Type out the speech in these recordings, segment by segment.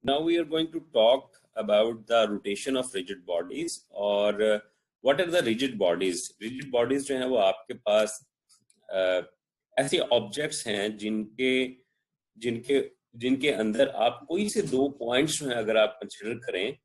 Now we are going to talk about the rotation of rigid bodies और what are the rigid bodies? Rigid bodies जो है वो आपके पास ऐसे objects हैं जिनके जिनके जिनके अंदर आप कोई से दो पॉइंट्स जो हैं अगर आप कंसिडर करें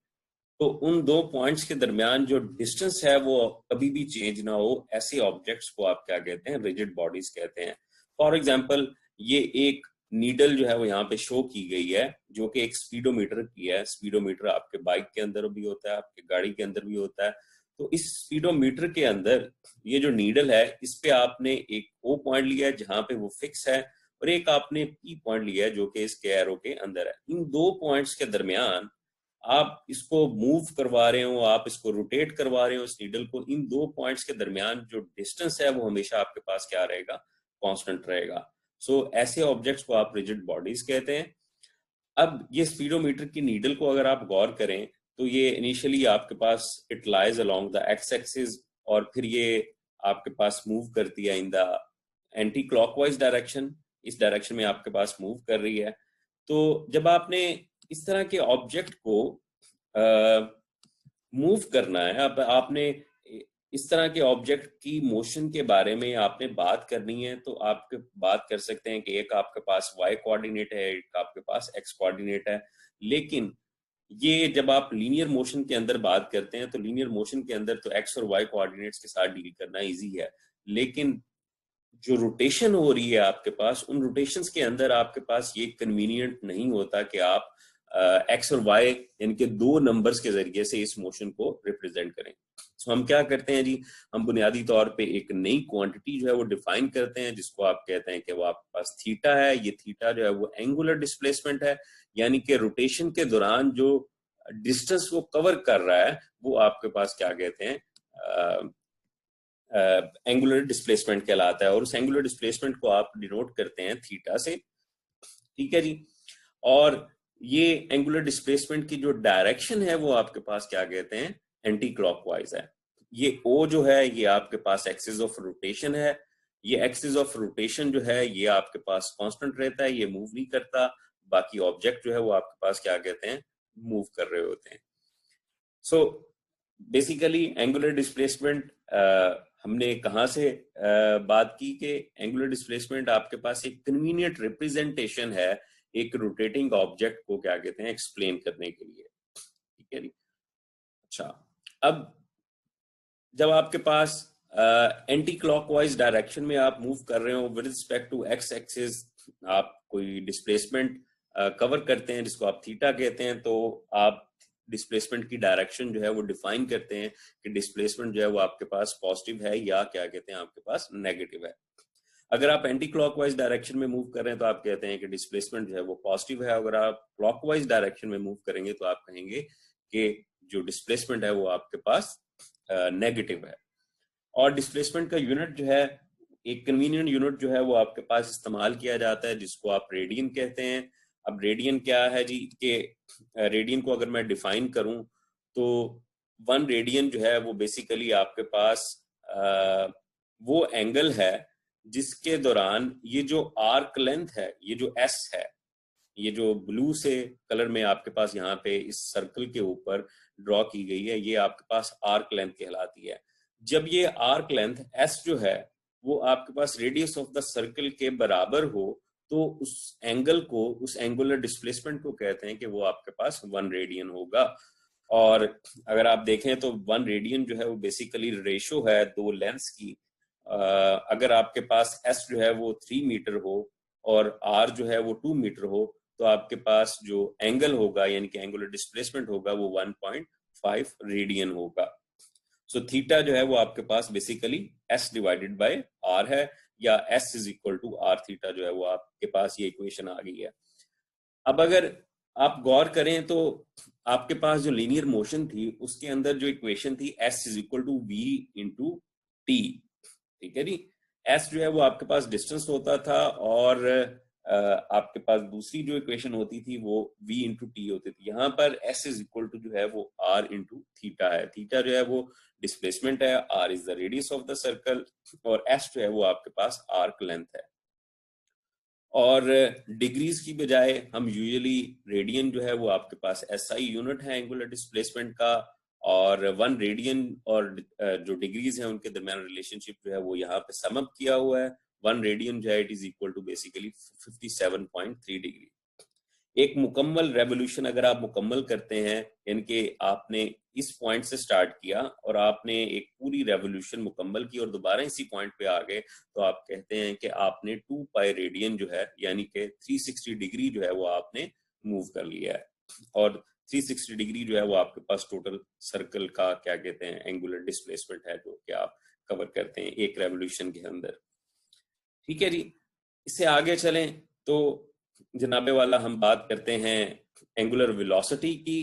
तो उन दो पॉइंट्स के दरमियान जो डिस्टेंस है वो कभी भी चेंज ना हो, ऐसे ऑब्जेक्ट्स को आप क्या कहते हैं? रिजिड बॉडीज कहते हैं। फॉर एग्जांपल ये एक नीडल जो है वो यहाँ पे शो की गई है जो कि एक स्पीडोमीटर की है। स्पीडोमीटर आपके बाइक के अंदर भी होता है, आपके गाड़ी के अंदर भी होता है। तो इस स्पीडोमीटर के अंदर ये जो नीडल है इस पे आपने एक ओ पॉइंट लिया है जहां पे वो फिक्स है और एक आपने पी पॉइंट लिया है जो कि इसके एरो के अंदर है। इन दो पॉइंट्स के दरमियान आप इसको मूव करवा रहे हो, आप इसको रोटेट करवा रहे हो इस नीडल को, इन दो पॉइंट्स के दरमियान जो डिस्टेंस है वो हमेशा आपके पास क्या रहेगा? कांस्टेंट रहेगा। सो ऐसे ऑब्जेक्ट्स को आप रिजिड बॉडीज कहते हैं। अब ये स्पीडोमीटर की नीडल को अगर आप गौर करें तो ये इनिशियली आपके पास it lies along the x axis और फिर ये आपके पास मूव करती है in the anti clockwise direction. इस डायरेक्शन में आपके पास मूव कर रही है। तो जब आपने इस तरह के ऑब्जेक्ट को मूव करना है, अब आपने इस तरह के ऑब्जेक्ट की मोशन के बारे में आपने बात करनी है तो आप बात कर सकते हैं कि एक आपके पास y कोऑर्डिनेट है, एक आपके पास x कोऑर्डिनेट है। लेकिन ये जब आप लीनियर मोशन के अंदर बात करते हैं तो लीनियर मोशन के अंदर तो x और y कोऑर्डिनेट्स के साथ डील करना इजी है, लेकिन जो रोटेशन हो रही है आपके पास, उन रोटेशंस के अंदर आपके पास ये कन्वीनियंट नहीं होता कि आप एक्स और वाई इनके दो नंबर्स के जरिए से इस मोशन को रिप्रेजेंट करें। तो हम क्या करते हैं जी, हम बुनियादी तौर पे एक नई क्वांटिटी जो है वो डिफाइन करते हैं जिसको आप कहते हैं कि वो आपके पास थीटा है। ये थीटा जो है वो एंगुलर डिस्प्लेसमेंट है, यानी कि रोटेशन के दौरान जो डिस्टेंस वो कवर कर रहा है वो आपके पास क्या कहते हैं? एंगुलर डिस्प्लेसमेंट कहलाता है और उस एंगुलर डिस्प्लेसमेंट को आप डिनोट करते हैं थीटा से। ठीक है जी। और ये एंगुलर डिस्प्लेसमेंट की जो डायरेक्शन है वो आपके पास क्या कहते हैं? एंटी क्लॉकवाइज है। ये ओ जो है ये आपके पास एक्सिस ऑफ रोटेशन है। ये एक्सिस ऑफ रोटेशन जो है ये आपके पास कांस्टेंट रहता है, ये मूव नहीं करता। बाकी ऑब्जेक्ट जो है वो आपके पास क्या कहते हैं? मूव कर रहे होते हैं। सो बेसिकली एंगुलर डिस्प्लेसमेंट हमने कहाँ से बात की कि एंगुलर डिस्प्लेसमेंट आपके पास एक कन्वीनियंट रिप्रेजेंटेशन है एक रोटेटिंग ऑब्जेक्ट को क्या कहते हैं? एक्सप्लेन करने के लिए। ठीक है जी। अच्छा, अब जब आपके पास एंटी क्लॉकवाइज डायरेक्शन में आप मूव कर रहे हो with respect to x axis, आप कोई डिस्प्लेसमेंट कवर करते हैं जिसको आप थीटा कहते हैं, तो आप डिस्प्लेसमेंट की डायरेक्शन जो है वो डिफाइन करते हैं कि डिस्प्लेसमेंट जो है वो आपके पास पॉजिटिव है या क्या कहते हैं आपके पास नेगेटिव है। अगर आप एंटी क्लॉकवाइज डायरेक्शन में मूव कर रहे हैं तो आप कहते हैं कि डिस्प्लेसमेंट जो है वो पॉजिटिव है। अगर आप क्लॉकवाइज डायरेक्शन में मूव करेंगे तो आप कहेंगे कि जो डिस्प्लेसमेंट है वो आपके पास नेगेटिव है। और डिस्प्लेसमेंट का यूनिट जो है, एक कन्वीनियंट यूनिट जो है वो आपके पास इस्तेमाल किया जाता है जिसको आप रेडियन कहते हैं। अब रेडियन क्या है जी? कि रेडियन को अगर मैं डिफाइन करूं तो 1 रेडियन जो है वो बेसिकली आपके पास वो एंगल है जिसके दौरान ये जो आर्क लेंथ है, ये जो एस है, ये जो ब्लू से कलर में आपके पास यहाँ पे इस सर्कल के ऊपर ड्रॉ की गई है, ये आपके पास आर्क लेंथ कहलाती है। जब ये आर्क लेंथ एस जो है वो आपके पास रेडियस ऑफ द सर्कल के बराबर हो तो उस एंगल को, उस एंगुलर डिस्प्लेसमेंट को कहते हैं कि वो आपके पास 1 रेडियन होगा। और अगर आप देखें तो 1 रेडियन जो है वो बेसिकली रेशो है दो लेंथ्स की। अगर आपके पास एस जो है वो 3 मीटर हो और आर जो है वो 2 मीटर हो तो आपके पास जो एंगल होगा यानी कि एंगुलर डिस्प्लेसमेंट होगा वो 1.5 रेडियन होगा। सो थीटा जो है वो आपके पास basically s divided by r है, या s is equal to r theta जो है वो आपके पास ये इक्वेशन आ गई है। अब अगर आप गौर करें तो आपके पास जो लीनियर मोशन थी उसके अंदर जो इक्वेशन थी s is equal to v into t. ठीक है जी। एस जो है वो आपके पास डिस्टेंस होता था और आपके पास दूसरी जो इक्वेशन होती थी वो v इंटू टी होती थी। यहाँ पर s इज इक्वल टू जो है वो r इंटू थीटा है। थीटा जो है वो डिस्प्लेसमेंट है, r is the radius of the circle और s जो है वो आपके पास आर्क लेंथ है। और डिग्रीज की बजाय हम यूजुअली रेडियन जो है वो आपके पास एसआई यूनिट है एंगुलर डिस्प्लेसमेंट का, और 1 रेडियन और जो डिग्रीज हैं उनके दरमियान रिलेशनशिप जो है वो यहाँ पे सम अप किया हुआ है। 1 रेडियन जो है it is equal to basically 57.3 degree. एक मुकम्मल रेवोल्यूशन अगर आप मुकम्मल करते हैं, यानी कि आपने इस पॉइंट से स्टार्ट किया और आपने एक पूरी रेवोल्यूशन मुकम्मल की और दोबारा इसी पॉइंट पे आ गए, तो आप कहते हैं कि आपने 2 पाई रेडियन जो है यानी कि 360 डिग्री जो है वो आपने मूव कर लिया है। और 360 डिग्री जो है वो आपके पास टोटल सर्कल का क्या कहते हैं एंगुलर डिस्प्लेसमेंट है जो कि आप कवर करते हैं एक रेवोल्यूशन के अंदर। ठीक है जी, इससे आगे चलें तो जनाबे वाला हम बात करते हैं एंगुलर वेलोसिटी की।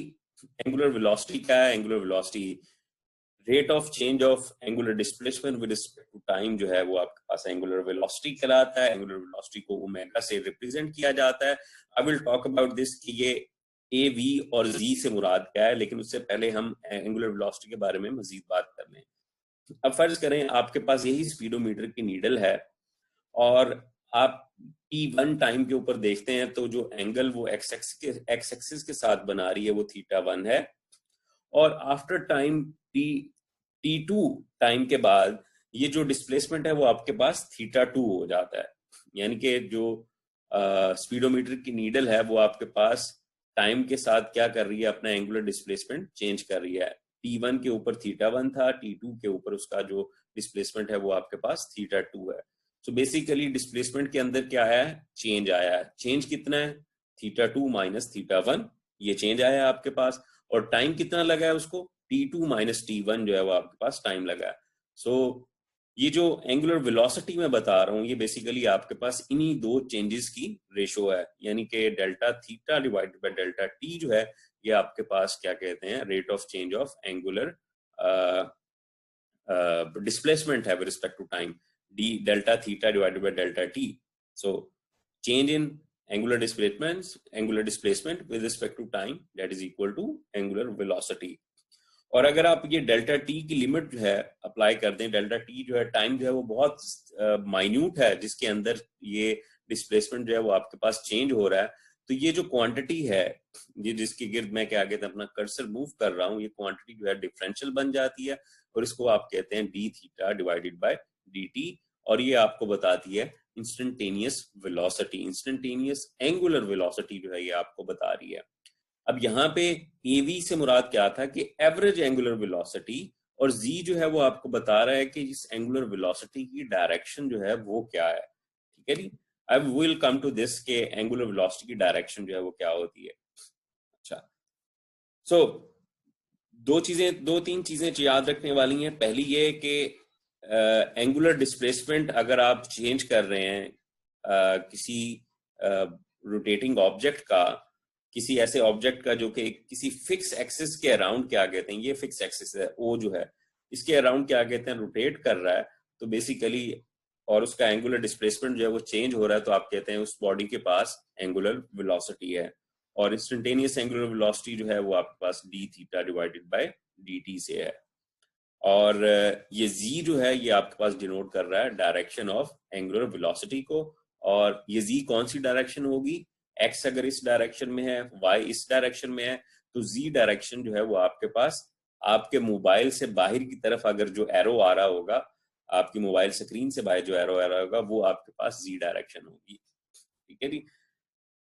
एंगुलर वेलोसिटी क्या है? Angular velocity rate of change of angular displacement with respect to time जो है वो आपके पास एंगुलर वेलोसिटी कहलाता है। एंगुलर वेलोसिटी को ओमेगा से रिप्रेजेंट किया जाता है। I will talk about this कि ये ए वी और जी से मुराद क्या है, लेकिन उससे पहले हम एंगुलर वेलोसिटी के बारे में मजीद बात कर लें। अब फर्ज करें आपके पास यही स्पीडोमीटर की नीडल है और आप t1 टाइम के ऊपर देखते हैं तो जो एंगल वो एक्स एक्सिस के साथ बना रही है वो θ1 है, और आफ्टर टाइम t2 टाइम के बाद ये जो डिस्प्लेसमेंट है वो आपके पास θ2 हो जाता है। यानी कि जो स्पीडोमीटर की नीडल है वो आपके पास टाइम के साथ क्या कर रही है, अपना एंगुलर डिस्प्लेसमेंट चेंज कर रही है। t1 के ऊपर θ1 था, t2 के ऊपर उसका जो डिस्प्लेसमेंट है वो आपके पास θ2 है। तो बेसिकली डिस्प्लेसमेंट के अंदर क्या आया है, चेंज आया है। चेंज कितना है, θ2 माइनस θ1, ये चेंज आया है आपके पास। और टाइम कितना लगा है उसको, t2 माइनस t1 जो है वो आपके पास टाइम लगा है। सो ये जो एंगुलर वेलोसिटी मैं बता रहा हूँ ये बेसिकली आपके पास इन्हीं दो चेंजेस की रेशो है, यानी कि delta theta divided by delta T जो है ये आपके पास क्या कहते हैं rate of change of angular displacement have with respect to time, d delta theta divided by delta t. So change in angular displacement with respect to time that is equal to angular velocity. और अगर आप ये delta T की limit जो है apply कर दें, delta T जो है टाइम जो है वो बहुत माइन्यूट है जिसके अंदर ये डिस्प्लेसमेंट जो है वो आपके पास चेंज हो रहा है, तो ये जो क्वांटिटी है ये जिसके गिर्द मैं क्या कहते हैं अपना कर्सर मूव कर रहा हूँ, ये क्वांटिटी जो है डिफरेंशियल बन जाती है और इसको आप कहते हैं D theta divided by d T, और ये आपको बताती है instantaneous velocity, instantaneous angular velocity जो है ये आपको बता रही है। अब यहाँ पे एवी से मुराद क्या था कि एवरेज एंगुलर वेलोसिटी, और जी जो है वो आपको बता रहा है कि इस एंगुलर वेलोसिटी की डायरेक्शन जो है वो क्या है। ठीक है जी, I will come to this के एंगुलर वेलोसिटी की डायरेक्शन जो है वो क्या होती है। अच्छा, सो दो तीन चीजें याद रखने वाली हैं। पहली ये कि एंगुलर डिस्प्लेसमेंट अगर आप चेंज कर रहे हैं किसी रोटेटिंग ऑब्जेक्ट का, किसी ऐसे ऑब्जेक्ट का जो कि किसी फिक्स एक्सिस के अराउंड क्या कहते हैं, ये फिक्स एक्सिस है ओ जो है, इसके अराउंड क्या कहते हैं रोटेट कर रहा है, तो बेसिकली और उसका एंगुलर डिस्प्लेसमेंट जो है वो चेंज हो रहा है, तो आप कहते हैं उस बॉडी के पास एंगुलर वेलोसिटी है। और इंस्टेंटेनियस एंगुलर वेलोसिटी जो है वो आपके पास d theta divided by d t से है। और ये जी जो है ये आपके पास डिनोट कर रहा है डायरेक्शन ऑफ एंगुलर वेलोसिटी को, और ये जी कौन सी डायरेक्शन होगी, एक्स अगर इस डायरेक्शन में है, वाई इस डायरेक्शन में है, तो जी डायरेक्शन जो है वो आपके पास आपके मोबाइल से बाहर की तरफ अगर जो एरो आ रहा होगा, आपकी मोबाइल स्क्रीन से बाहर जो एरो आ रहा होगा वो आपके पास जी डायरेक्शन होगी। ठीक है जी,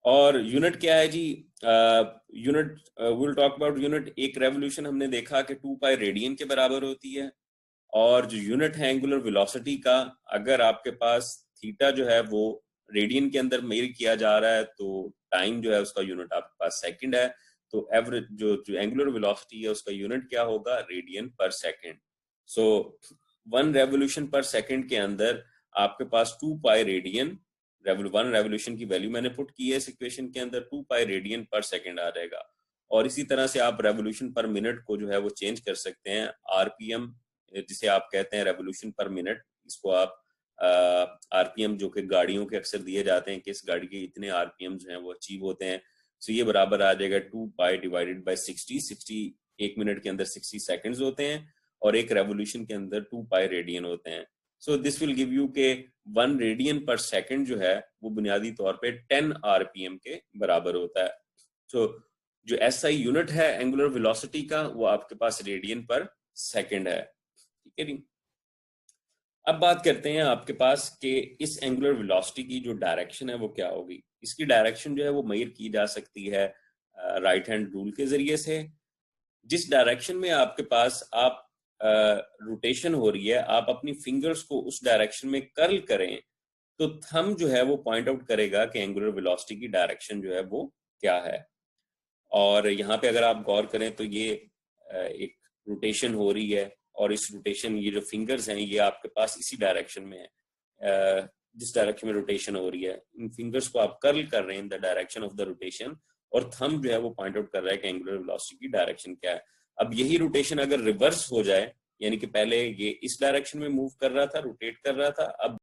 और यूनिट क्या है जी, unit we'll talk about unit. एक रेवोल्यूशन हमने देखा कि 2 पाई रेडियन के बराबर होती है, और जो यूनिट है एंगुलर वेलोसिटी का, अगर आपके पास थीटा जो है वो रेडियन के अंदर मेजर किया जा रहा है तो टाइम जो है उसका यूनिट आपके पास सेकंड है, तो एवरेज जो एंगुलर वेलोसिटी है उसका यूनिट क्या होगा, रेडियन पर सेकंड। सो 1 रेवोल्यूशन पर सेकंड के अंदर आपके पास 2 पाई रेडियन, 1 रेवोल्यूशन की वैल्यू मैंने पुट की है इस इक्वेशन के अंदर, 2 पाई रेडियन पर सेकंड आ जाएगा। और इसी तरह से आप रेवोल्यूशन पर मिनट को जो है वो चेंज कर सकते हैं, आरपीएम जिसे आप कहते हैं रेवोल्यूशन पर मिनट, इसको आप आरपीएम जो कि गाड़ियों के अक्सर दिए जाते हैं कि इस गाड़ी के इतने आरपीएम जो हैं वो अचीव होते हैं, तो ये बराबर आ जाएगा 2 पाई डिवाइडेड बाय 60। एक मिनट के अंदर 60 सेकंड्स होते हैं और एक रेवोल्यूशन के अंदर 2 पाई रेडियन होते हैं। So this will give you के 1 रेडियन पर सेकंड जो है वो बुनियादी तौर पे 10 आरपीएम के बराबर होता है। सो जो एसआई यूनिट है एंगुलर वेलोसिटी का वो आपके पास रेडियन पर सेकंड है, ठीक है जी। अब बात करते हैं आपके पास कि इस एंगुलर वेलोसिटी की जो डायरेक्शन है वो क्या होगी। इसकी डायरेक्शन जो है वो मेजर की जा सकती है राइट हैंड रूल के जरिए से। जिस डायरेक्शन में आपके पास आप रोटेशन हो रही है, आप अपनी फिंगर्स को उस डायरेक्शन में कर्ल करें तो थंब जो है वो पॉइंट आउट करेगा कि एंगुलर वेलोसिटी की डायरेक्शन जो है वो क्या है। और यहाँ पे अगर आप गौर करें तो ये एक रोटेशन हो रही है और इस रोटेशन, ये जो फिंगर्स हैं ये आपके पास इसी डायरेक्शन में है, जिस डायरेक्शन में रोटेशन हो रही है। इन फिंगर्स को आप कर्ल कर रहे हैं in the direction of the rotation और थंब जो है वो पॉइंट आउट कर रहा है कि एंगुलर वेलोसिटी की डायरेक्शन क्या है। अब यही रोटेशन अगर रिवर्स हो जाए, यानी कि पहले ये इस डायरेक्शन में मूव कर रहा था, रोटेट कर रहा था, अब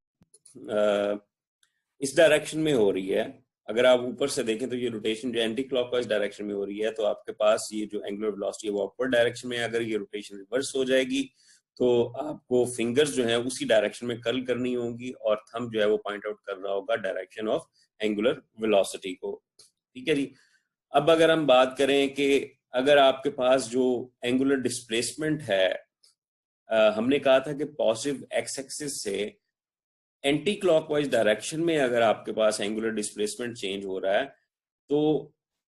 इस डायरेक्शन में हो रही है। अगर आप ऊपर से देखें तो ये रोटेशन जो एंटी क्लॉकवाइज डायरेक्शन में हो रही है, तो आपके पास ये जो एंगुलर वेलोसिटी है वो अपवर्ड डायरेक्शन में है। अगर ये रोटेशन रिवर्स हो जाएगी तो आपको फिंगर्स जो है उसी डायरेक्शन में कर्ल करनी होगी और थंब जो है वो पॉइंट आउट कर रहा होगा डायरेक्शन ऑफ एंगुलर वेलोसिटी को, ठीक है जी। अब अगर हम बात करें कि अगर आपके पास जो एंगुलर डिस्प्लेसमेंट है, हमने कहा था कि पॉजिटिव एक्स एक्सिस से एंटी क्लॉकवाइज डायरेक्शन में अगर आपके पास एंगुलर डिस्प्लेसमेंट चेंज हो रहा है तो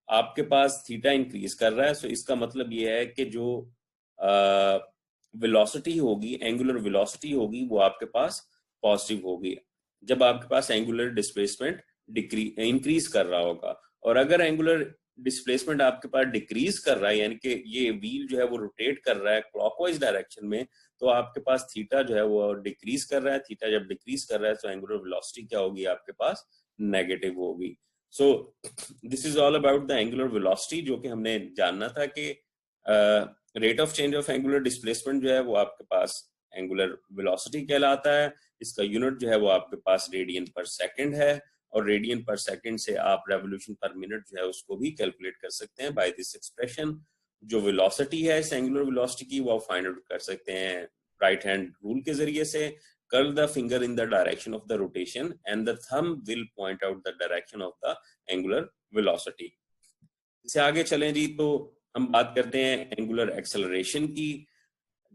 आपके पास थीटा इंक्रीज कर रहा है। सो इसका मतलब ये है कि जो वेलोसिटी होगी, एंगुलर वेलोसिटी होगी, वो आपके पास पॉजिटिव होगी जब आपके पास एंगुलर डिस्प्लेसमेंट इंक्रीज कर रहा होगा। और अगर एंगुलर डिस्प्लेसमेंट आपके पास डिक्रीज कर रहा है, यानी कि ये व्हील जो है वो रोटेट कर रहा है क्लॉकवाइज डायरेक्शन में, तो आपके पास थीटा जो है वो डिक्रीज कर रहा है। थीटा जब डिक्रीज कर रहा है तो एंगुलर वेलोसिटी क्या होगी आपके पास, नेगेटिव होगी। So this is all about the angular velocity, जो कि हमने जानना था कि rate of change of angular displacement जो है वो आपके पास एंगुलर वेलोसिटी कहलाता है। इसका यूनिट जो है वो आपके पास रेडियन पर सेकंड है और रेडियन पर सेकंड से आप रेवोल्यूशन पर मिनट जो है उसको भी कैलकुलेट कर सकते हैं बाय दिस एक्सप्रेशन। जो वेलोसिटी है इस एंगुलर वेलोसिटी की वो फाइंड आउट कर सकते हैं राइट हैंड रूल के जरिए से। Curl the finger in the direction of the rotation and the thumb will point out the direction of the angular velocity. इससे आगे चलें जी तो हम बात करते हैं एंगुलर एक्सेलरेशन की।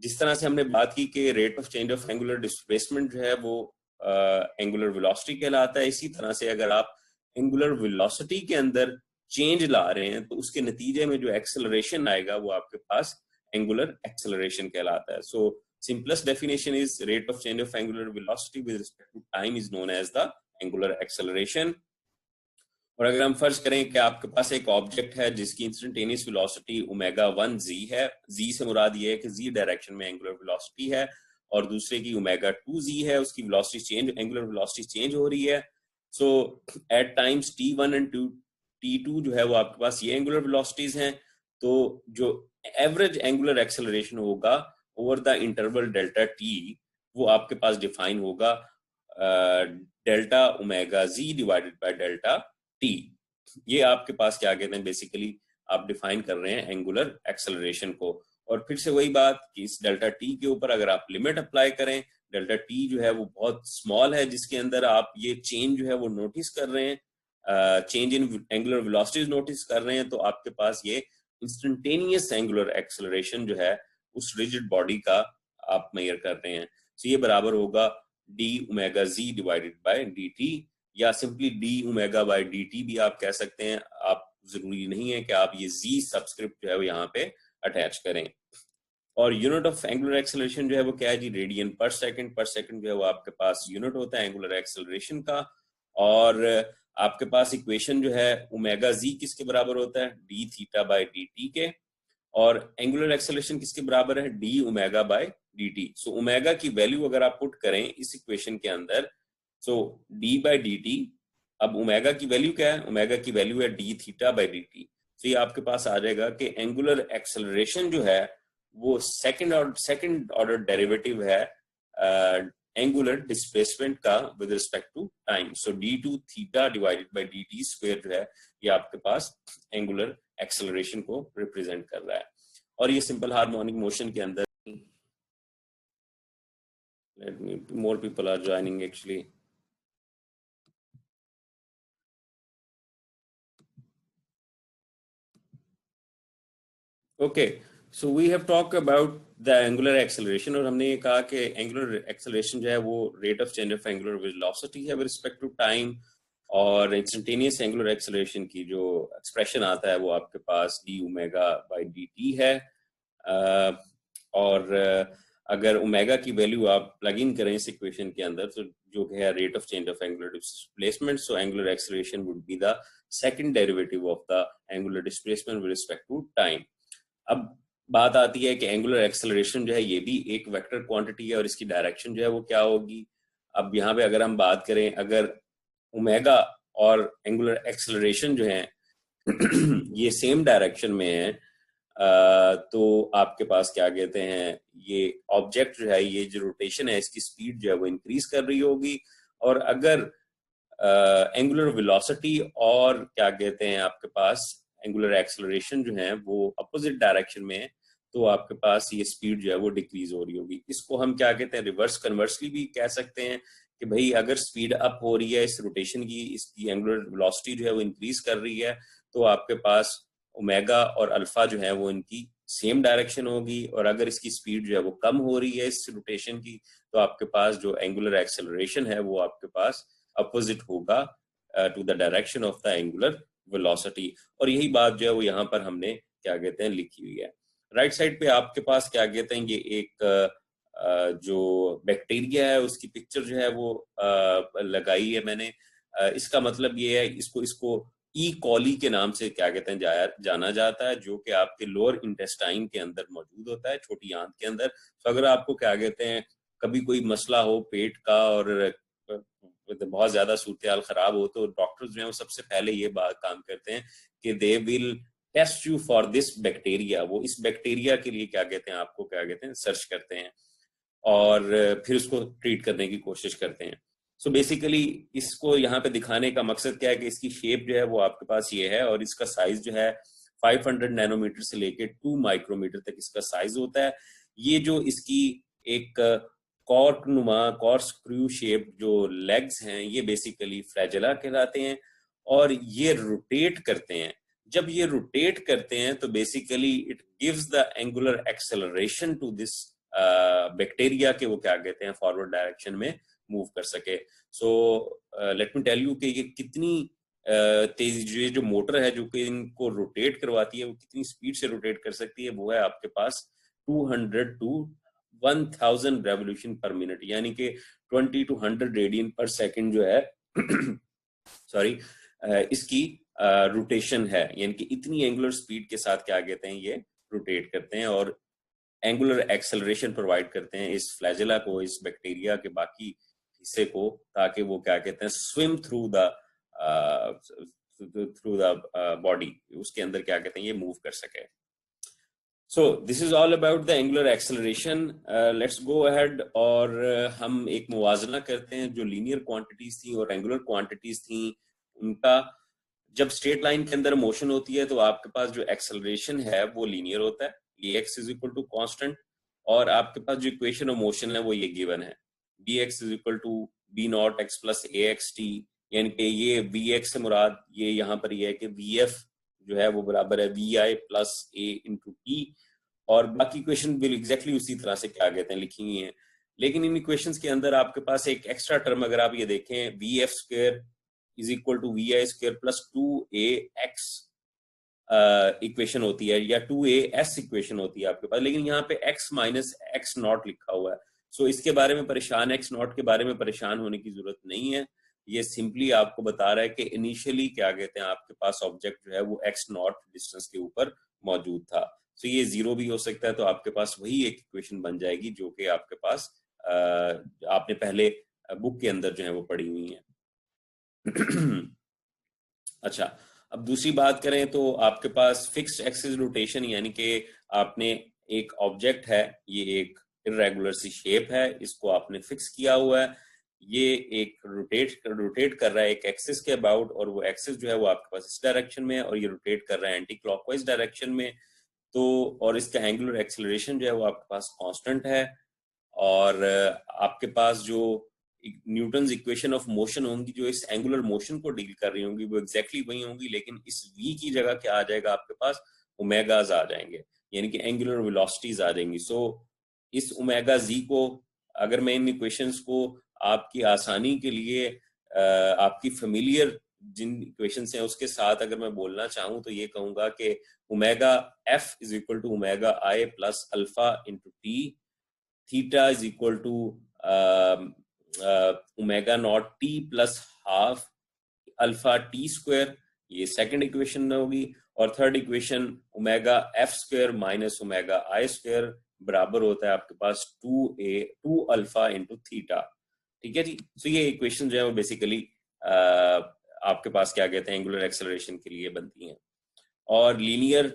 जिस तरह से हमने बात की कि rate of change of angular displacement जो है वो एंगुलर वेलोसिटी कहलाता है, इसी तरह से अगर आप एंगुलर वेलोसिटी के अंदर चेंज ला रहे हैं तो उसके नतीजे में जो एक्सेलरेशन आएगा वो आपके पास एंगुलर एक्सेलरेशन कहलाता है। सो simplest definition is rate of change of angular velocity with respect to time is known as the angular acceleration। और अगर हम फर्ज करें कि आपके पास एक ऑब्जेक्ट है जिसकी इंस्टेंटेनियस वेलोसिटी ओमेगा 1 जी है, जी से मुराद ये है कि जी डायरेक्शन में एंगुलर वेलोसिटी है, और दूसरे की ओमेगा 2 जी है, उसकी velocity change, angular velocity change हो रही है। सो eight times t1 and t2 जो है वो आपके पास ये एंगुलर वेलोसिटीज हैं। तो जो एवरेज एंगुलर एक्सेलरेशन होगा over the interval delta t, वो आपके पास डिफाइन होगा डेल्टा ओमेगा जी डिवाइडेड बाय डेल्टा टी। ये आपके पास क्या कहते हैं, बेसिकली आप डिफाइन कर रहे हैं एंगुलर एक्सेलरेशन को। और फिर से वही बात कि इस डेल्टा टी के ऊपर अगर आप लिमिट अप्लाई करें, डेल्टा टी जो है वो बहुत स्मॉल है जिसके अंदर आप ये चेंज जो है वो नोटिस कर रहे हैं, change in angular velocities notice कर रहे हैं, तो आपके पास ये इंस्टेंटेनियस एंगुलर एक्सेलरेशन जो है उस रिजिड बॉडी का आप मेजर कर रहे हैं। तो ये बराबर होगा डी ओमेगा जी डिवाइडेड बाय डी टी, या simply d omega by d t भी आप कह सकते हैं। आप जरूरी नहीं है कि आप ये जी सब्सक्रिप्ट जो है वो यहाँ पे अटैच करें। और यूनिट ऑफ एंगुलर एक्सेलरेशन जो है वो क्या है जी, रेडियन पर सेकंड। पर सेकंड जो है वो आपके पास यूनिट होता है एंगुलर एक्सेलरेशन का। और आपके पास इक्वेशन जो है ओमेगा जी किसके बराबर होता है, D theta by d T के। और एंगुलर एक्सेलरेशन किसके बराबर है, D omega by d T. So omega की वैल्यू अगर आप पुट करें इस इक्वेशन के अंदर, सो डी बाय डी टी, अब ओमेगा की वैल्यू क्या है, ओमेगा की वैल्यू है D theta by d T. तो ये आपके पास आ जाएगा कि एंगुलर एक्सेलरेशन जो है वो सेकंड ऑर्डर डेरिवेटिव है एंगुलर डिस्प्लेसमेंट का with respect to time. So d two theta divided by d t square जो है ये आपके पास एंगुलर एक्सेलरेशन को रिप्रेजेंट कर रहा है। और ये सिंपल हार्मोनिक मोशन के अंदर Let me, more people are joining actually. Okay, so we have talked about the angular acceleration, और हमने ये कहा कि angular acceleration जो है वो rate of change of angular velocity है with respect to time, और instantaneous angular acceleration की जो expression आता है वो आपके पास d omega by dt है, और अगर ओमेगा की वैल्यू आप प्लग इन करें इस इक्वेशन के अंदर, तो जो है rate of change of angular displacement, so angular acceleration would be the second derivative of the angular displacement with respect to time. अब बात आती है कि एंगुलर एक्सेलरेशन जो है ये भी एक वेक्टर क्वांटिटी है और इसकी डायरेक्शन जो है वो क्या होगी। अब यहाँ पे अगर हम बात करें, अगर ओमेगा और एंगुलर एक्सेलरेशन जो है ये सेम डायरेक्शन में है, तो आपके पास क्या कहते हैं, ये ऑब्जेक्ट जो है, ये जो रोटेशन है इसकी स्पीड जो है वो इंक्रीज कर रही होगी, और अगर एंगुलर वेलोसिटी और क्या कहते हैं आपके पास एंगुलर एक्सेलरेशन जो है वो अपोजिट डायरेक्शन में है, तो आपके पास ये स्पीड जो है वो डिक्रीज हो रही होगी। इसको हम क्या कहते हैं, रिवर्स कन्वर्सली भी कह सकते हैं कि भाई अगर स्पीड अप हो रही है इस रोटेशन की, इसकी एंगुलर वेलोसिटी जो है वो इंक्रीज कर रही है, तो आपके पास ओमेगा और अल्फा जो है वो इनकी सेम डायरेक्शन होगी, और अगर इसकी स्पीड जो है वो कम हो रही है इस रोटेशन की, तो आपके पास जो एंगुलर एक्सेलरेशन है वो आपके पास अपोजिट होगा to the direction of the angular velocity. और यही बात जो है वो यहाँ पर हमने क्या कहते हैं लिखी हुई है। राइट साइड पे आपके पास क्या कहते हैं, ये एक जो बैक्टीरिया है उसकी पिक्चर जो है वो लगाई है मैंने। इसका मतलब ये है, इसको ई कॉली के नाम से क्या कहते हैं जाना जाता है, जो कि आपके लोअर इंटेस्टाइन के अंदर मौजूद होता है, छोटी आंत के अंदर। तो अगर आपको क्या कहते हैं कभी कोई मसला हो पेट का और बहुत ज्यादा सूरत हाल खराब हो, तो डॉक्टर्स जो है वो सबसे पहले ये बात काम करते हैं कि they will test you for this bacteria. वो इस बैक्टीरिया के लिए क्या कहते हैं आपको क्या कहते हैं सर्च करते हैं और फिर उसको ट्रीट करने की कोशिश करते हैं। सो बेसिकली इसको यहाँ पे दिखाने का मकसद क्या है कि इसकी शेप जो है वो आपके पास ये है, और इसका साइज जो है 500 नैनोमीटर से लेके 2 माइक्रोमीटर तक इसका साइज होता है। ये जो इसकी एक कॉर्क नुमा कॉर्क स्क्रू शेप जो लेग्स हैं, ये बेसिकली फ्लैजेला कहलाते हैं, और ये रोटेट करते हैं। जब ये रोटेट करते हैं तो basically it gives the angular acceleration to this bacteria के वो क्या कहते हैं फॉरवर्ड डायरेक्शन में मूव कर सके। So let me tell you कि ये कितनी तेज, ये जो मोटर है जो कि इनको रोटेट करवाती है, वो कितनी स्पीड से रोटेट कर सकती है, वो है आपके पास 200 टू 1000 रेवोल्यूशन पर मिनट, यानी कि 20 to 100 रेडियन पर सेकंड जो है सॉरी इसकी रोटेशन है, यानी कि इतनी एंगुलर स्पीड के साथ क्या कहते हैं ये रोटेट करते हैं और एंगुलर एक्सेलरेशन प्रोवाइड करते हैं इस फ्लैजेला को, इस बैक्टीरिया के बाकी हिस्से को, ताकि वो क्या कहते हैं स्विम थ्रू द बॉडी, उसके अंदर क्या कहते हैं ये मूव कर सके। So this is all about the angular acceleration. Let's go ahead और हम एक मुवाजना करते हैं जो लीनियर क्वांटिटीज थी और एंगुलर क्वांटिटीज थी उनका। जब स्ट्रेट लाइन के अंदर मोशन होती है तो आपके पास जो एक्सेलरेशन है वो लीनियर होता है, ये x is equal to constant, और आपके पास जो इक्वेशन ऑफ मोशन है वो ये गिवन है, dx is equal to b naught x plus axt, यानी कि ये vx से मुराद ये यहाँ पर ये है कि vf जो है वो बराबर है vi plus a into T, और बाकी इक्वेशन बिल एग्जैक्टली उसी तरह से क्या कहते हैं लिखी हुई हैं। लेकिन इन इक्वेशंस के अंदर आपके पास एक एक्स्ट्रा टर्म अगर आप ये देखें, vf square is equal to vi square plus 2ax equation होती है, या 2as इक्वेशन होती है आपके पास, लेकिन यहाँ पे x माइनस एक्स नॉट लिखा हुआ है। सो इसके बारे में परेशान, x नॉट के बारे में परेशान होने की जरूरत नहीं है। ये सिंपली आपको बता रहा है कि इनिशियली क्या कहते हैं आपके पास ऑब्जेक्ट जो है वो x नॉट डिस्टेंस के ऊपर मौजूद था। सो ये जीरो भी हो सकता है, तो आपके पास वही एक इक्वेशन बन जाएगी जो कि आपके पास आपने पहले बुक के अंदर जो है वो पढ़ी हुई है। अच्छा, अब दूसरी बात करें तो आपके पास फिक्स्ड एक्सिस रोटेशन, यानी कि आपने एक ऑब्जेक्ट है, ये एक इर्रेगुलर सी शेप है, इसको आपने फिक्स किया हुआ है, ये एक रोटेट कर रहा है एक एक्सिस के अबाउट, और वो एक्सिस जो है वो आपके पास इस डायरेक्शन में है और ये रोटेट कर रहा है एंटी क्लॉकवाइज डायरेक्शन में। तो और इसका एंगुलर एक्सेलरेशन जो है वो आपके पास कांस्टेंट है, और आपके पास जो न्यूटन्स इक्वेशन ऑफ मोशन होंगी जो इस एंगुलर मोशन को डील कर रही होंगी वो एग्जैक्टली वही होंगी, लेकिन इस v की जगह क्या आ जाएगा आपके पास, ओमेगाज आ जाएंगे, यानी कि एंगुलर वेलोसिटीज आ जाएंगी। सो इस ओमेगा z को अगर मैं इन इक्वेशंस को आपकी आसानी के लिए आपकी फेमिलियर जिन इक्वेशंस हैं उसके साथ अगर मैं बोलना चाहूँ तो ये कहूंगा कि omega f is equal to omega i plus alpha into t, theta is equal to omega naught t plus half alpha t square, ये सेकंड इक्वेशन में होगी। और third equation omega f square minus omega i square बराबर होता है आपके पास 2 alpha into theta. ठीक है जी। तो ये इक्वेशन जो है वो बेसिकली आपके पास क्या कहते हैं एंगुलर एक्सेलरेशन के लिए बनती हैं। और लीनियर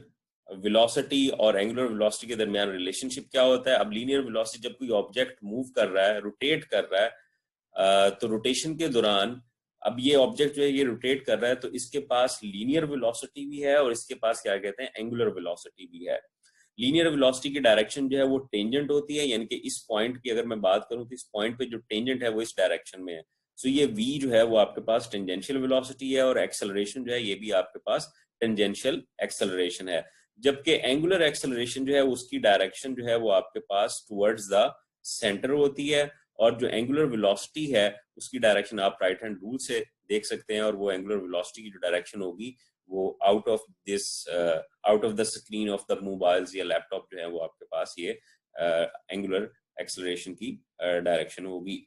वेलोसिटी और एंगुलर वेलोसिटी के दरमियान रिलेशनशिप क्या होता है। अब लीनियर वेलोसिटी जब कोई ऑब्जेक्ट मूव कर रहा है, रोटेट कर रहा है, तो रोटेशन के दौरान अब ये ऑब्जेक्ट जो है ये रोटेट कर रहा है तो इसके पास लीनियर वेलोसिटी भी है और इसके पास क्या कहते हैं एंगुलर वेलोसिटी भी है। लीनियर वेलोसिटी की डायरेक्शन जो है वो टेंजेंट होती है, यानी कि इस पॉइंट की अगर मैं बात करूं तो इस पॉइंट पे जो टेंजेंट है वो इस डायरेक्शन में है। सो ये v जो है वो आपके पास टेंजेंशियल वेलोसिटी है और एक्सेलरेशन जो है ये भी आपके पास टेंजेंशियल एक्सेलरेशन है। जबकि एंगुलर एक्सेलरेशन जो है उसकी डायरेक्शन जो है वो आपके पास टुवर्ड्स द सेंटर होती है और जो एंगुलर वेलोसिटी है उसकी डायरेक्शन आप राइट हैंड रूल से देख सकते हैं और वो एंगुलर वेलोसिटी की जो डायरेक्शन होगी वो out of the screen of the mobiles या लैपटॉप जो है वो आपके पास ये एंगुलर एक्सेलरेशन की डायरेक्शन होगी।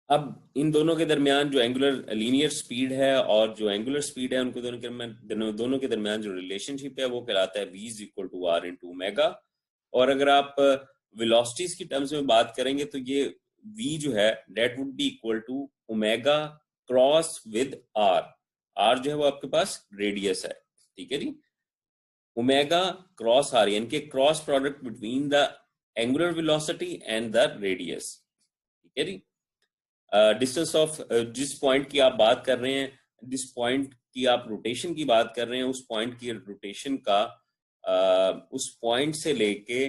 अब इन दोनों के दरमियान जो एंगुलर लीनियर स्पीड है और जो एंगुलर स्पीड है उनको दोनों के दरमियान जो रिलेशनशिप है वो कहलाता है v is equal to r into omega. और अगर आप वेलोसिटीज की टर्म्स में बात करेंगे तो ये v जो है that would be equal to omega cross with r। r जो है वो आपके पास रेडियस है, ठीक है जी। ओमेगा क्रॉस r यानी कि cross product between the angular velocity and the radius, ठीक है जी। डिस्टेंस ऑफ जिस पॉइंट की आप बात कर रहे हैं, जिस पॉइंट की आप रोटेशन की बात कर रहे हैं, उस पॉइंट की रोटेशन का उस पॉइंट से लेके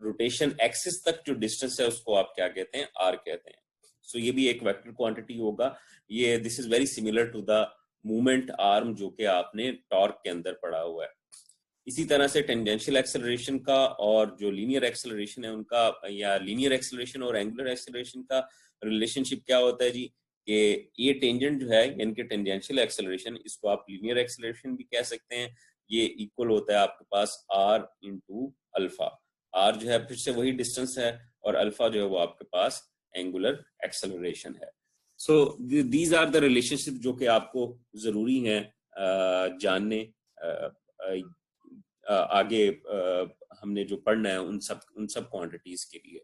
रोटेशन एक्सिस तक जो डिस्टेंस है उसको आप क्या कहते हैं, आर कहते हैं। सो ये भी एक वेक्टर क्वांटिटी होगा। ये this is very similar to the movement arm जो कि आपने टॉर्क के अंदर पढ़ा हुआ है। इसी तरह से टेंजेंशियल एक्सेलरेशन का और जो लीनियर एक्सेलरेशन है उनका, या लीनियर एक्सेलरेशन और एंगुलर एक्सेलरेशन का रिलेशनशिप क्या होता है जी, कि ये टेंजेंट जो है यानी कि टेंजेंशियल एक्सेलरेशन, इसको आप लीनियर एक्सेलरेशन भी कह सकते हैं, ये इक्वल होता है आपके पास आर इंटू अल्फा। आर जो है फिर से वही डिस्टेंस है और अल्फा जो है वो आपके पास एंगुलर एक्सेलरेशन है। So these are the relationship जो कि आपको जरूरी है जानने आगे हमने जो पढ़ना है उन सब क्वांटिटीज के लिए।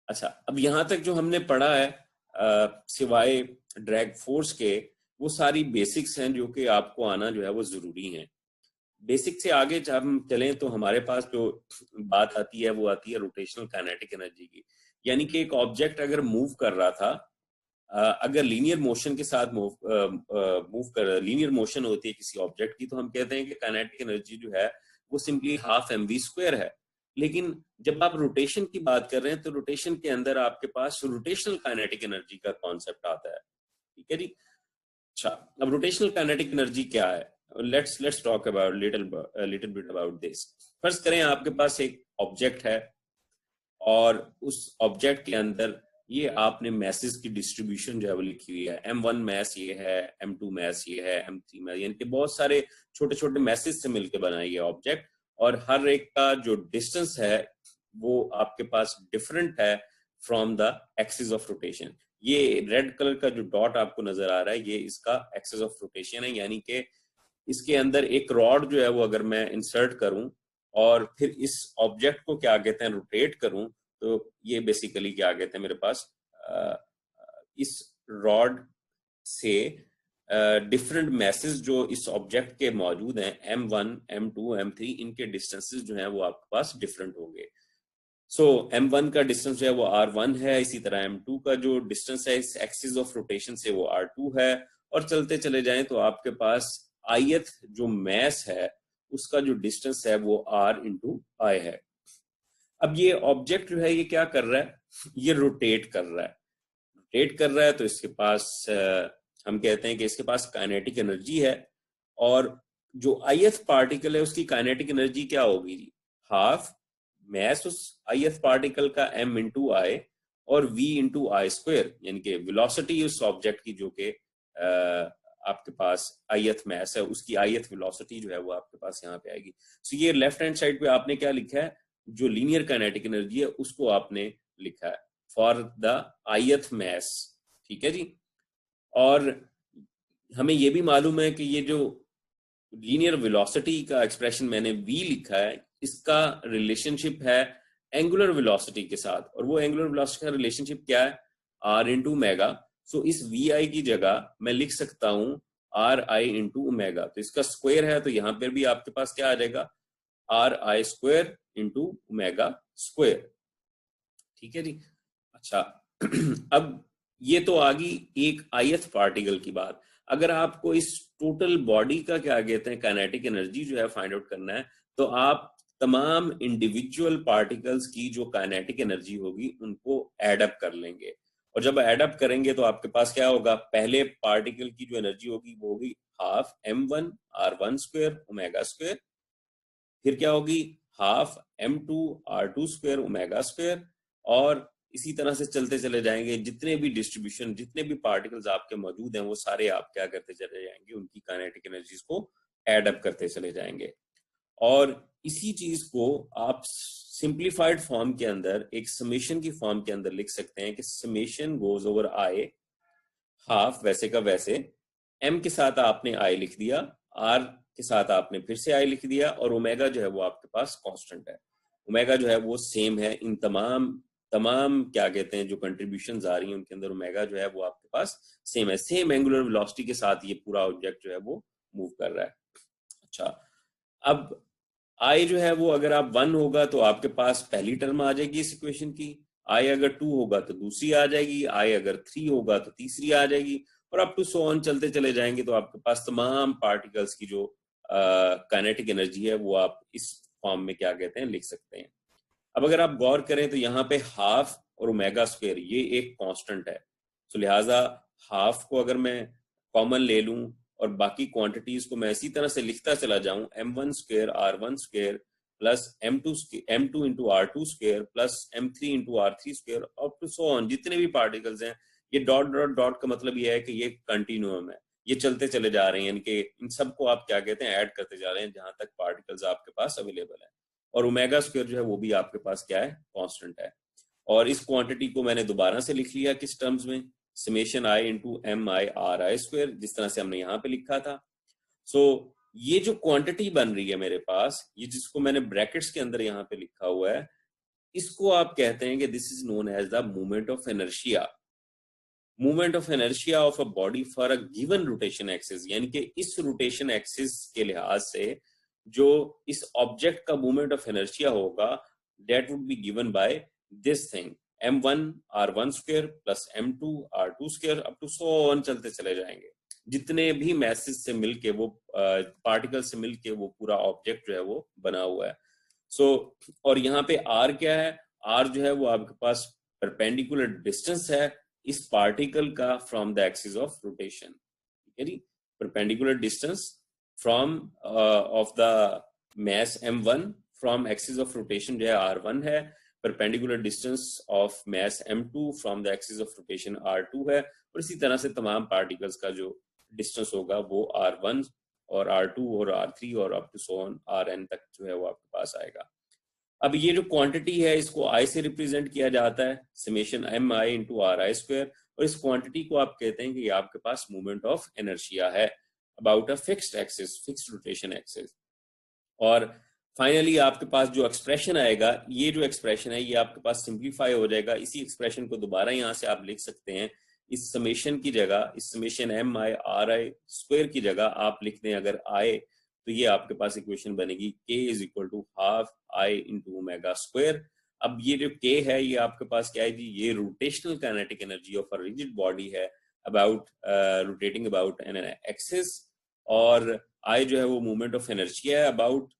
अच्छा, अब यहाँ तक जो हमने पढ़ा है सिवाय ड्रैग फोर्स के वो सारी बेसिक्स हैं जो कि आपको आना जो है वो जरूरी है। बेसिक से आगे जब हम चलें तो हमारे पास जो बात आती है वो आती है रोटेशनल काइनेटिक एनर्जी की। यानी कि एक ऑब्जेक्ट अगर मूव कर रहा था, अगर लीनियर मोशन के साथ लीनियर मोशन होती है किसी ऑब्जेक्ट की, तो हम कहते हैं कि काइनेटिक एनर्जी जो है वो सिंपली हाफ mv स्क्वायर है। लेकिन जब आप रोटेशन की बात कर रहे हैं तो रोटेशन के अंदर आपके पास रोटेशनल काइनेटिक एनर्जी का कॉन्सेप्ट आता है, ठीक है जी। अच्छा, अब रोटेशनल काइनेटिक एनर्जी क्या है, let's talk about little bit about this. फर्ज करें आपके पास एक ऑब्जेक्ट है और उस ऑब्जेक्ट के अंदर ये आपने मैसेज की डिस्ट्रीब्यूशन जो है वो लिखी हुई है, m1 मैस ये है, m2 मैस ये है, m3 मैस, यानी कि बहुत सारे छोटे छोटे मैसेज से मिलकर बना ये ऑब्जेक्ट, और हर एक का जो डिस्टेंस है वो आपके पास डिफरेंट है from the axis of rotation. ये रेड कलर का जो डॉट आपको नजर आ रहा है ये इसका एक्सिस ऑफ रोटेशन है, यानी कि इसके अंदर एक रॉड जो है वो अगर मैं इंसर्ट करूं और फिर इस ऑब्जेक्ट को क्या कहते हैं रोटेट करूं, तो ये बेसिकली क्या कहते हैं मेरे पास इस रॉड से डिफरेंट मैसेज जो इस ऑब्जेक्ट के मौजूद हैं m1 m2 m3, इनके डिस्टेंसेस जो हैं वो आपके पास डिफरेंट होंगे। सो m1 का डिस्टेंस जो है वो r1 है, इसी तरह m2 का जो डिस्टेंस है इस एक्सिस ऑफ रोटेशन से वो r2 है, और चलते चले जाएं तो आपके पास ith जो मैस है उसका जो डिस्टेंस है वो r इंटू आई है। अब ये ऑब्जेक्ट जो है ये क्या कर रहा है, ये रोटेट कर रहा है। रोटेट कर रहा है तो इसके पास हम कहते हैं कि इसके पास काइनेटिक एनर्जी है, और जो ith पार्टिकल है उसकी काइनेटिक एनर्जी क्या होगी जी, हाफ मैस उस ith पार्टिकल का m इंटू आई और v इंटू आई स्क्वायर, यानी कि वेलोसिटी उस ऑब्जेक्ट की जो कि आपके पास ith मैस है उसकी ith वेलोसिटी जो है वो आपके पास यहाँ पे आएगी। सो ये लेफ्ट हैंड साइड पे आपने क्या लिखा है, जो लीनियर काइनेटिक एनर्जी है उसको आपने लिखा है फॉर द ith मैस, ठीक है जी। और हमें ये भी मालूम है कि ये जो लीनियर वेलोसिटी का एक्सप्रेशन मैंने v लिखा है, इसका रिलेशनशिप है एंगुलर वेलोसिटी के साथ, और वो एंगुलर वेलोसिटी का रिलेशनशिप क्या है, r इंटू ओमेगा। सो इस vi की जगह मैं लिख सकता हूं आर आई इंटू ओमेगा, तो इसका स्क्वायर है तो यहां पर भी आपके पास क्या आ जाएगा, are i square into omega square, ठीक है जी। अच्छा अब ये तो आ गई एक ith पार्टिकल की बात। अगर आपको इस टोटल बॉडी का क्या कहते हैं काइनेटिक एनर्जी जो है फाइंड आउट करना है, तो आप तमाम इंडिविजुअल पार्टिकल्स की जो काइनेटिक एनर्जी होगी उनको एडअप कर लेंगे, और जब एडअप करेंगे तो आपके पास क्या होगा, पहले पार्टिकल की जो एनर्जी होगी वो होगी half m1 r1 square omega square, फिर क्या होगी half m2 r2 square omega square, और इसी तरह से चलते चले जाएंगे, जितने भी डिस्ट्रीब्यूशन जितने भी पार्टिकल्स आपके मौजूद हैं वो सारे आप क्या करते चले जाएंगे, उनकी काइनेटिक एनर्जीज को एड अप करते चले जाएंगे। और इसी चीज को आप सिंप्लीफाइड फॉर्म के अंदर एक समेशन की फॉर्म के अंदर लिख सकते हैं कि समेशन गोज ओवर आई, हाफ वैसे का वैसे, m के साथ आपने i लिख दिया, r के साथ आपने फिर से i लिख दिया, और ओमेगा जो है वो आपके पास कांस्टेंट है। ओमेगा जो है वो सेम है इन तमाम क्या कहते हैं जो कंट्रीब्यूशंस आ रही हैं उनके अंदर ओमेगा जो है वो आपके पास सेम है, सेम एंगुलर वेलोसिटी के साथ ये पूरा ऑब्जेक्ट जो है वो मूव कर रहा है। अच्छा, अब i जो है वो अगर आप 1 होगा तो आपके पास पहली टर्म आ जाएगी इस इक्वेशन की, i अगर 2 होगा तो दूसरी आ जाएगी, i अगर 3 होगा तो तीसरी आ जाएगी, और अप टू सो ऑन चलते चले जाएंगे, तो आपके पास तमाम पार्टिकल्स की जो काइनेटिक एनर्जी है वो आप इस फॉर्म में क्या कहते हैं लिख सकते हैं। अब अगर आप गौर करें तो यहाँ पे हाफ और ओमेगा स्क्वायर ये एक कांस्टेंट है, तो लिहाजा हाफ को अगर मैं कॉमन ले लूं और बाकी क्वांटिटीज को मैं इसी तरह से लिखता चला जाऊं, m1 square r1 square plus m2 into r2 square plus m3 into r3 square up to so on, जितने भी पार्टिकल्स हैं, ये डॉट डॉट डॉट का मतलब ये है कि ये कंटिन्यूम है, ये चलते चले जा रहे हैं, यानी कि इन सबको आप क्या कहते हैं ऐड करते जा रहे हैं जहां तक पार्टिकल्स आपके पास अवेलेबल है। और ओमेगा स्क्वायर जो है वो भी आपके पास क्या है, कांस्टेंट है। और इस क्वांटिटी को मैंने दोबारा से लिख लिया किस टर्म्स में, summation i into m i r i square, जिस तरह से हमने यहाँ पे लिखा था। सो ये जो क्वांटिटी बन रही है मेरे पास, ये जिसको मैंने ब्रैकेट्स के अंदर यहाँ पे लिखा हुआ है, इसको आप कहते हैं कि this is known as the movement of inertia. Movement of inertia of a body for a given rotation axis, यानी कि इस रोटेशन एक्सिस के लिहाज से जो इस ऑब्जेक्ट का मूवमेंट ऑफ इनर्शिया होगा, that would be given by this thing m1 r1 square plus m2 r2 square up to so on चलते चले जाएंगे, जितने भी मैसेज से मिलके वो पार्टिकल से मिलके वो पूरा ऑब्जेक्ट जो है वो बना हुआ है। सो और यहाँ पे r क्या है, r जो है वो आपके पास परपेंडिकुलर डिस्टेंस है इस पार्टिकल का from the axis of rotation, ठीक है जी। Perpendicular distance from of the mass m1 from axis of rotation जो है r1 है, perpendicular distance of mass m2 from the axis of rotation r2 है, और इसी तरह से तमाम पार्टिकल्स का जो डिस्टेंस होगा वो r1 और r2 और r3 और up to so on rn तक जो है वो आपके पास आएगा। अब ये जो क्वांटिटी है इसको I से रिप्रेजेंट किया जाता है, summation m i into r i square, और इस क्वांटिटी को आप कहते हैं कि ये आपके पास मूवमेंट ऑफ इनर्शिया है about a fixed axis, fixed rotation axis. और फाइनली आपके पास जो एक्सप्रेशन आएगा, ये जो एक्सप्रेशन है ये आपके पास सिंप्लीफाई हो जाएगा, इसी एक्सप्रेशन को दोबारा यहाँ से आप लिख सकते हैं, इस समेशन की जगह, इस summation m i r i square की जगह आप लिख दें अगर आए, तो ये आपके पास इक्वेशन बनेगी k is equal to half I into omega square. अब ये जो k है ये आपके पास क्या है जी, ये rotational kinetic energy of a rigid body है about rotating about an axis, और I जो है वो मूवमेंट ऑफ इनर्शिया है about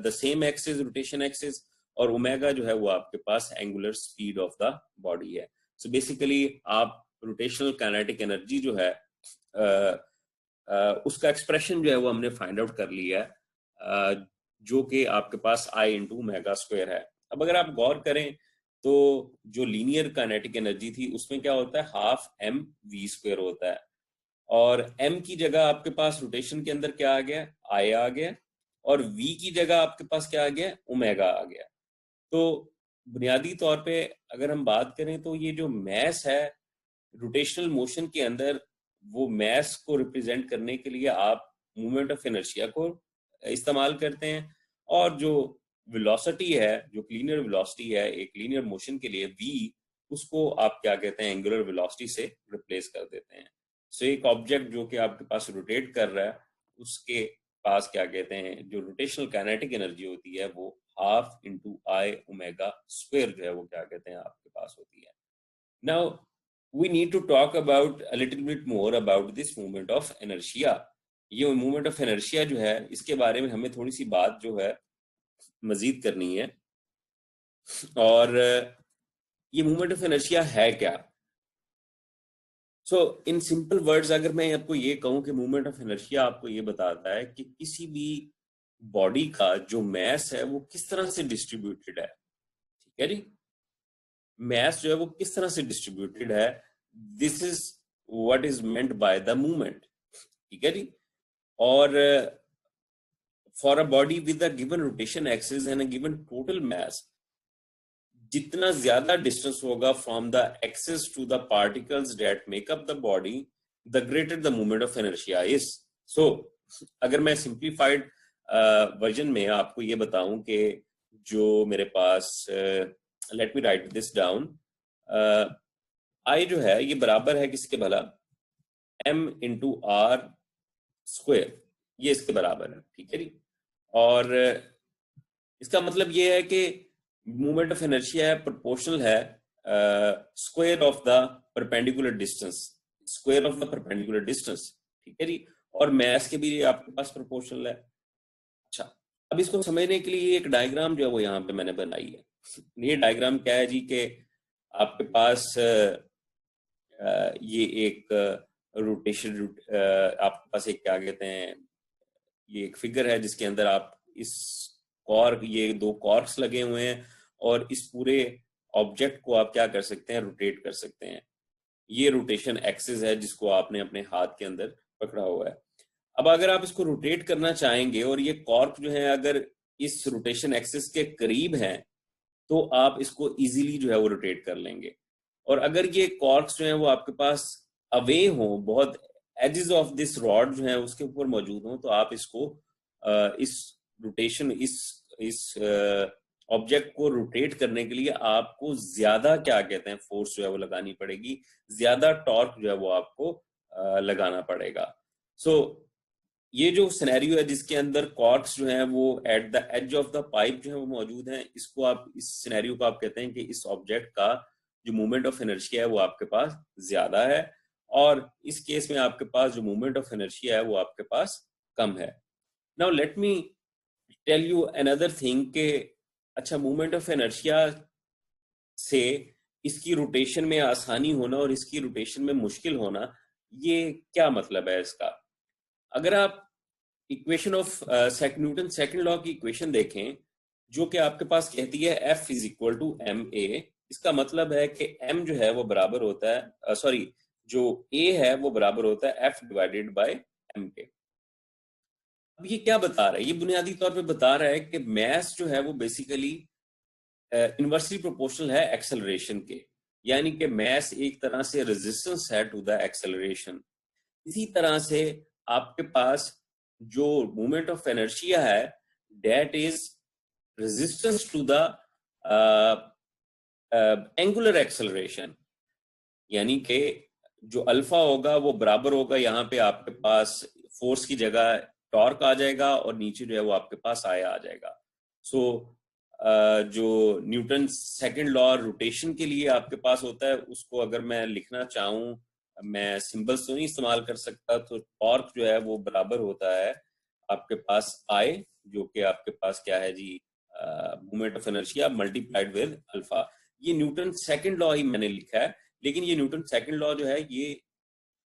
the same axis, rotation axis, और ओमेगा जो है वो आपके पास angular speed of the body है। सो बेसिकली आप रोटेशनल काइनेटिक एनर्जी जो है उसका एक्सप्रेशन जो है वो हमने फाइंड आउट कर लिया है, जो कि आपके पास आई इंटू ओमेगा स्क्वायर है। अब अगर आप गौर करें तो जो लीनियर काइनेटिक एनर्जी थी उसमें क्या होता है, हाफ एम वी स्क्वायर होता है, और m की जगह आपके पास रोटेशन के अंदर क्या आ गया, आई आ गया, और v की जगह आपके पास क्या आ गया, ओमेगा आ गया। तो बुनियादी तौर पे अगर हम बात करें तो ये जो मैस है रोटेशनल मोशन के अंदर, वो मैस को रिप्रेजेंट करने के लिए आप मूवमेंट ऑफ इनर्शिया को इस्तेमाल करते हैं, और जो वेलोसिटी है, जो लीनियर वेलोसिटी है एक लीनियर मोशन के लिए v, उसको आप क्या कहते हैं, एंगुलर वेलोसिटी से रिप्लेस कर देते हैं। सो एक ऑब्जेक्ट जो कि आपके पास रोटेट कर रहा है उसके पास क्या कहते हैं, जो रोटेशनल काइनेटिक एनर्जी होती है वो हाफ इंटू आई ओमेगा स्क्वायर जो है वो क्या कहते हैं आपके पास होती है। Now we need to talk about a little bit more about this movement of inertia। ये मूवमेंट ऑफ इनर्शिया जो है इसके बारे में हमें थोड़ी सी बात जो है मजीद करनी है, और ये मूवमेंट ऑफ इनर्शिया है क्या। सो इन सिंपल वर्ड्स अगर मैं आपको ये कहूं कि मूवमेंट ऑफ इनर्शिया आपको ये बताता है कि किसी भी बॉडी का जो मैस है वो किस तरह से डिस्ट्रीब्यूटेड है, ठीक है जी, मैस जो है वो किस तरह से डिस्ट्रीब्यूटेड है, this is what is meant by the movement, ठीक है जी। और for a body with a given rotation axis and a given total mass, जितना ज्यादा डिस्टेंस होगा from the axis to the particles that make up the body, the greater the movement of inertia is. So अगर मैं simplified version में आपको ये बताऊं कि जो मेरे पास, let me write this down, I जो है ये बराबर है किसके भला, m इंटू आर स्क्वायर, ये इसके बराबर है, ठीक है जी। और इसका मतलब ये है कि मूवमेंट ऑफ इनर्शिया है प्रोपोर्शनल है square of the perpendicular distance, square of the perpendicular distance, ठीक है जी। और मैस के भी आपके पास प्रोपोर्शनल है। अच्छा, अब इसको समझने के लिए एक डायग्राम जो है वो यहाँ पे मैंने बनाई है। ये डायग्राम क्या है जी, कि आपके पास ये एक रोटेशन आपके पास एक क्या कहते हैं, ये एक फिगर है जिसके अंदर आप इस कॉर्क, ये दो कॉर्क्स लगे हुए हैं, और इस पूरे ऑब्जेक्ट को आप क्या कर सकते हैं, रोटेट कर सकते हैं। ये रोटेशन एक्सिस है जिसको आपने अपने हाथ के अंदर पकड़ा हुआ है। अब अगर आप इसको रोटेट करना चाहेंगे और ये कॉर्क जो है अगर इस रोटेशन एक्सिस के करीब है तो आप इसको इजीली जो है वो रोटेट कर लेंगे, और अगर ये कॉर्क्स जो है वो आपके पास अवे हो, बहुत एजेस ऑफ दिस रॉड जो है उसके ऊपर मौजूद हो, तो आप इसको इस रोटेशन, इस ऑब्जेक्ट को रोटेट करने के लिए आपको ज्यादा क्या कहते हैं फोर्स जो है वो लगानी पड़ेगी, ज्यादा टॉर्क जो है वो आपको लगाना पड़ेगा। सो ये जो सिनेरियो है जिसके अंदर कॉर्क्स जो है वो at the edge of the pipe जो है वो मौजूद है, इसको आप, इस सिनेरियो को आप कहते हैं कि इस ऑब्जेक्ट का जो मूवमेंट ऑफ इनर्शिया है वो आपके पास ज्यादा है, और इस केस में आपके पास जो मूवमेंट ऑफ इनर्शिया है वो आपके पास कम है। Now let me tell you another thing के, अच्छा मूवमेंट ऑफ इनर्शिया से इसकी रोटेशन में आसानी होना और इसकी रोटेशन में मुश्किल होना, ये क्या मतलब है इसका। अगर आप equation of Newton second law की इक्वेशन देखें, जो कि आपके पास कहती है F is equal to m a, इसका मतलब है कि M जो है वो बराबर होता है, सॉरी, जो A है वो बराबर होता है F डिवाइडेड बाय M के। अब ये क्या बता रहा है, ये बुनियादी तौर पे बता रहा है कि मैस जो है वो बेसिकली इनवर्सली प्रोपोर्शनल है एक्सेलरेशन के, यानी कि मैस एक तरह से रेजिस्टेंस है टू द एक्सेलरेशन। इसी तरह से आपके पास जो मूवमेंट ऑफ इनर्शिया है that is resistance to the angular acceleration, यानी कि जो अल्फा होगा वो बराबर होगा, यहाँ पे आपके पास फोर्स की जगह टॉर्क आ जाएगा और नीचे जो है वो आपके पास आया आ जाएगा। सो जो न्यूटन सेकंड लॉ रोटेशन के लिए आपके पास होता है, उसको अगर मैं लिखना चाहूँ, मैं सिंबल्स तो नहीं इस्तेमाल कर सकता, तो टॉर्क जो है वो बराबर होता है आपके पास आई, जो कि आपके पास क्या है जी, moment of inertia multiplied with alpha. ये न्यूटन सेकंड लॉ ही मैंने लिखा है, लेकिन ये न्यूटन सेकंड लॉ जो है ये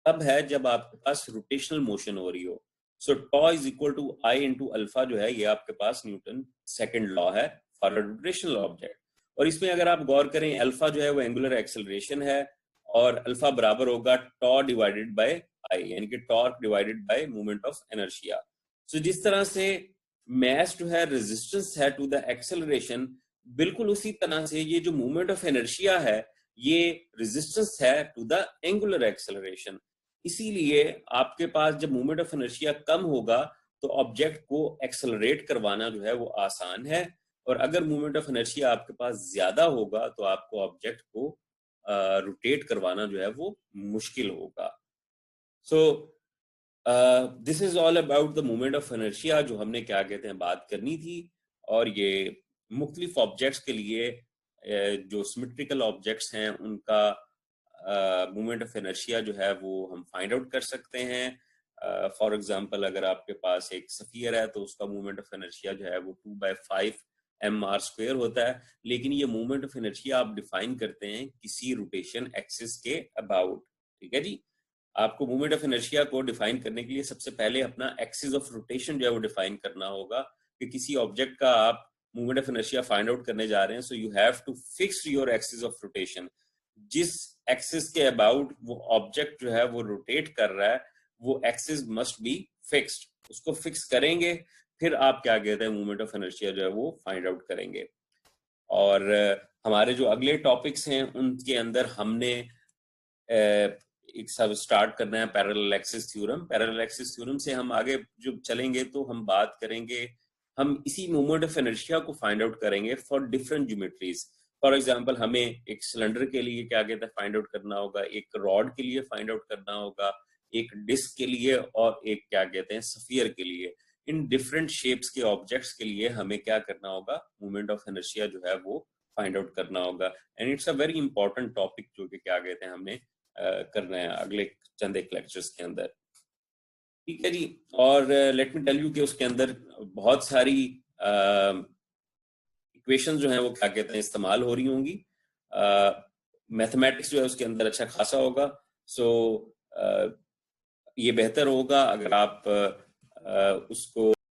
तब है जब आपके पास रोटेशनल मोशन हो रही हो। So tau is equal to I into alpha जो है, ये आपके पास न्यूटन सेकंड लॉ है फॉर अ रोटेशनल ऑब्जेक्ट। और इसमें अगर आप गौर करें, अल्फा जो है वो एंगुलर एक्सेलरेशन है, और अल्फा बराबर होगा टॉ डिवाइडेड बाय आई, यानी कि torque divided by moment of inertia. So जिस तरह से मैस जो है रेजिस्टेंस है टू द एक्सेलरेशन, बिल्कुल उसी तरह से ये जो मोमेंट ऑफ इनर्शिया है ये रेजिस्टेंस है टू द एंगुलर एक्सेलरेशन। इसीलिए आपके पास जब मोमेंट ऑफ इनर्शिया कम होगा तो ऑब्जेक्ट को एक्सेलरेट करवाना जो है वो आसान है, और अगर मोमेंट ऑफ इनर्शिया आपके पास ज्यादा होगा तो आपको ऑब्जेक्ट को रोटेट करवाना जो है वो मुश्किल होगा। So this is all about the moment of inertia, जो हमने क्या कहते हैं बात करनी थी। और ये मुख्तलिफ ऑब्जेक्ट्स के लिए जो सिमेट्रिकल ऑब्जेक्ट्स हैं उनका मोमेंट ऑफ इनर्शिया जो है वो हम फाइंड आउट कर सकते हैं। फॉर एग्जांपल, अगर आपके पास एक स्फीयर है तो उसका मोमेंट ऑफ इनर्शिया जो है वो 2/5 mr² होता है, लेकिन ये मोमेंट ऑफ इनर्शिया आप डिफाइन करते हैं किसी रोटेशन एक्सिस के अबाउट। ठीक है जी, आपको मोमेंट ऑफ इनर्शिया को डिफाइन करने के लिए सबसे पहले अपना एक्सिस ऑफ रोटेशन जो है वो डिफाइन करना होगा, कि किसी ऑब्जेक्ट का आप moment of inertia find out करने जा रहे हैं। So you have to fix your axis of rotation. जिस एक्सिस के अबाउट वो ऑब्जेक्ट जो है वो रोटेट कर रहा है, वो एक्सिस मस्ट बी फिक्स्ड। उसको फिक्स करेंगे, फिर आप क्या कहते हैं मोमेंट ऑफ इनर्शिया जो है वो फाइंड आउट करेंगे। और हमारे जो अगले टॉपिक्स हैं उनके अंदर हमने एक सब स्टार्ट करना है parallel axis theorem. Parallel axis theorem से हम आगे जो चलेंगे तो हम बात करेंगे, हम इसी मोमेंट ऑफ इनर्शिया को फाइंड आउट करेंगे for different geometries. For example, हमें एक सिलेंडर के लिए क्या कहते हैं फाइंड आउट करना होगा, एक रॉड के लिए फाइंड आउट करना होगा, एक डिस्क के लिए, और एक क्या कहते हैं स्फीयर के लिए। इन डिफरेंट शेप्स के ऑब्जेक्ट्स के लिए हमें क्या करना होगा, मोमेंट ऑफ इनर्शिया जो है वो फाइंड आउट करना होगा। And it's a very important topic जो कि क्या कहते हैं हमने करना है अगले चंद एक लेक्चर्स के अंदर। ठीक है जी, और लेट मी टेल यू कि उसके अंदर बहुत सारी इक्वेशन जो है वो क्या कहते हैं इस्तेमाल हो रही होंगी। मैथमेटिक्स जो है उसके अंदर अच्छा खासा होगा। सो ये बेहतर होगा अगर आप उसको